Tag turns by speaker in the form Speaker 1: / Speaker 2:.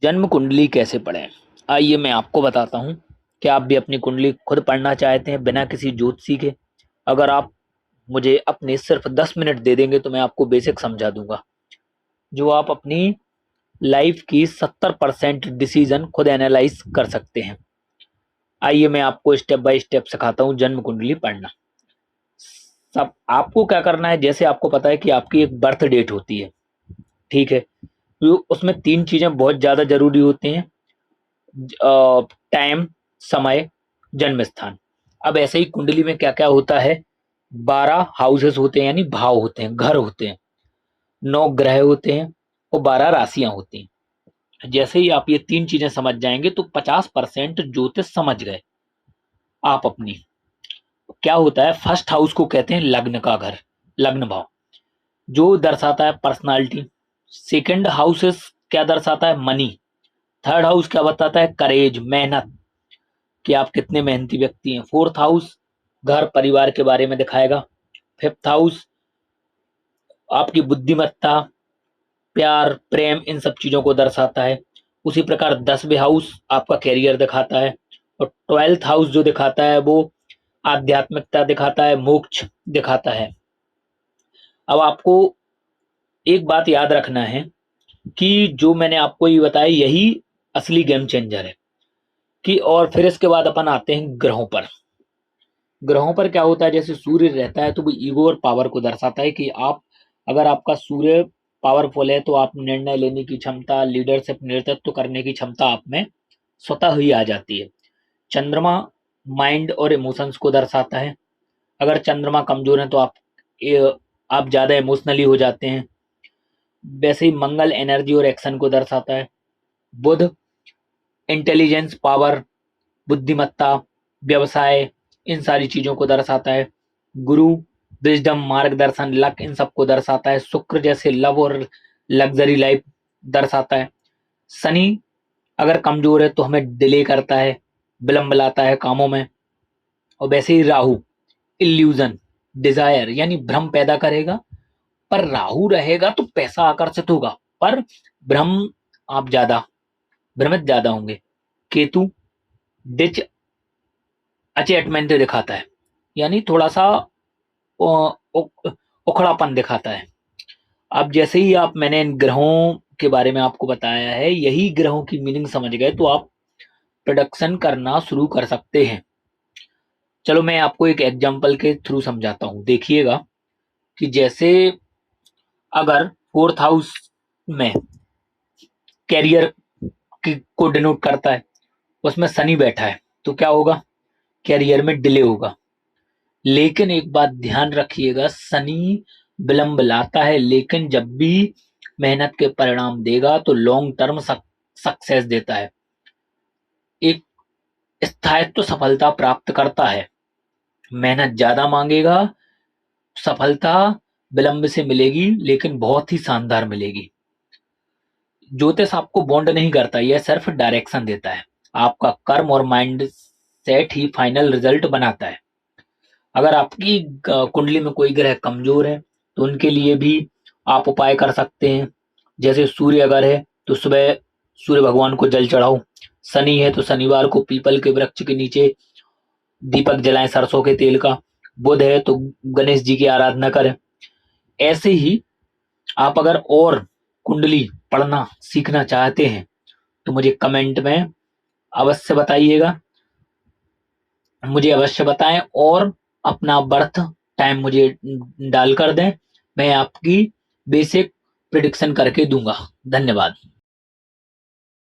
Speaker 1: जन्म कुंडली कैसे पढ़ें? आइए मैं आपको बताता हूँ। क्या आप भी अपनी कुंडली खुद पढ़ना चाहते हैं बिना किसी ज्योतिषी के? अगर आप मुझे अपने सिर्फ 10 मिनट दे देंगे तो मैं आपको बेसिक समझा दूंगा, जो आप अपनी लाइफ की 70% डिसीजन खुद एनालाइज कर सकते हैं। आइए मैं आपको स्टेप बाय स्टेप सिखाता हूँ जन्म कुंडली पढ़ना। सब आपको क्या करना है, जैसे आपको पता है कि आपकी एक बर्थ डेट होती है, ठीक है? तो उसमें 3 चीजें बहुत ज्यादा जरूरी होती हैं: टाइम, समय, जन्म स्थान। अब ऐसे ही कुंडली में क्या क्या होता है, 12 हाउसेस होते हैं, यानी भाव होते हैं, घर होते हैं, 9 ग्रह होते हैं और 12 राशियां होती हैं। जैसे ही आप ये 3 चीजें समझ जाएंगे तो 50% ज्योतिष समझ गए आप अपनी। क्या होता है, फर्स्ट हाउस को कहते हैं लग्न का घर, लग्न भाव, जो दर्शाता है पर्सनालिटी। सेकंड हाउसेस क्या दर्शाता है, मनी। थर्ड हाउस क्या बताता है, करेज, मेहनत, कि आप कितने मेहनती व्यक्ति हैं। फोर्थ हाउस घर परिवार के बारे में दिखाएगा। फिफ्थ हाउस आपकी बुद्धिमत्ता, प्यार, प्रेम, इन सब चीजों को दर्शाता है। उसी प्रकार 10वें हाउस आपका कैरियर दिखाता है। और 12th हाउस जो दिखाता है वो आध्यात्मिकता दिखाता है, मोक्ष दिखाता है। अब आपको एक बात याद रखना है कि जो मैंने आपको ये बताया यही असली गेम चेंजर है। कि और फिर इसके बाद अपन आते हैं ग्रहों पर। ग्रहों पर क्या होता है, जैसे सूर्य रहता है तो वो ईगो और पावर को दर्शाता है कि आप, अगर आपका सूर्य पावरफुल है तो आप निर्णय लेने की क्षमता, लीडरशिप, नेतृत्व करने की क्षमता आप में स्वतः ही आ जाती है। चंद्रमा माइंड और इमोशंस को दर्शाता है। अगर चंद्रमा कमजोर है तो आप ज्यादा इमोशनली हो जाते हैं। वैसे ही मंगल एनर्जी और एक्शन को दर्शाता है। बुध इंटेलिजेंस, पावर, बुद्धिमत्ता, व्यवसाय, इन सारी चीजों को दर्शाता है। गुरु विजडम, मार्गदर्शन, लक, इन सबको दर्शाता है। शुक्र जैसे लव और लग्जरी लाइफ दर्शाता है। शनि अगर कमजोर है तो हमें डिले करता है, विलंब लाता है कामों में। और वैसे ही राहु इल्यूजन, डिजायर, यानी भ्रम पैदा करेगा। पर राहु रहेगा तो पैसा आकर्षित होगा, पर भ्रम, आप ज्यादा भ्रमित ज्यादा होंगे। केतु डिच अचेटमेंट दिखाता है, यानी थोड़ा सा उखड़ापन दिखाता है। अब जैसे ही आप, मैंने इन ग्रहों के बारे में आपको बताया है, यही ग्रहों की मीनिंग समझ गए तो आप प्रोडक्शन करना शुरू कर सकते हैं। चलो मैं आपको एक एग्जांपल के थ्रू समझाता हूं, देखिएगा। कि जैसे अगर फोर्थ हाउस में कैरियर को डिनोट करता है, उसमें शनि बैठा है, तो क्या होगा, कैरियर में डिले होगा। लेकिन एक बात ध्यान रखिएगा, शनि विलंब लाता है, लेकिन जब भी मेहनत के परिणाम देगा तो लॉन्ग टर्म सक्सेस देता है, एक स्थायित्व सफलता प्राप्त करता है। मेहनत ज्यादा मांगेगा, सफलता विलंब से मिलेगी लेकिन बहुत ही शानदार मिलेगी। ज्योतिष आपको बॉन्ड नहीं करता, यह सिर्फ डायरेक्शन देता है। आपका कर्म और माइंड सेट ही फाइनल रिजल्ट बनाता है। अगर आपकी कुंडली में कोई ग्रह कमजोर है तो उनके लिए भी आप उपाय कर सकते हैं। जैसे सूर्य अगर है तो सुबह सूर्य भगवान को जल चढ़ाओ। शनि है तो शनिवार को पीपल के वृक्ष के नीचे दीपक जलाएं सरसों के तेल का। बुध है तो गणेश जी की आराधना करें। ऐसे ही आप अगर और कुंडली पढ़ना सीखना चाहते हैं तो मुझे कमेंट में अवश्य बताइएगा, मुझे अवश्य बताएं और अपना बर्थ टाइम मुझे डाल कर दें। मैं आपकी बेसिक प्रिडिक्शन करके दूंगा। धन्यवाद।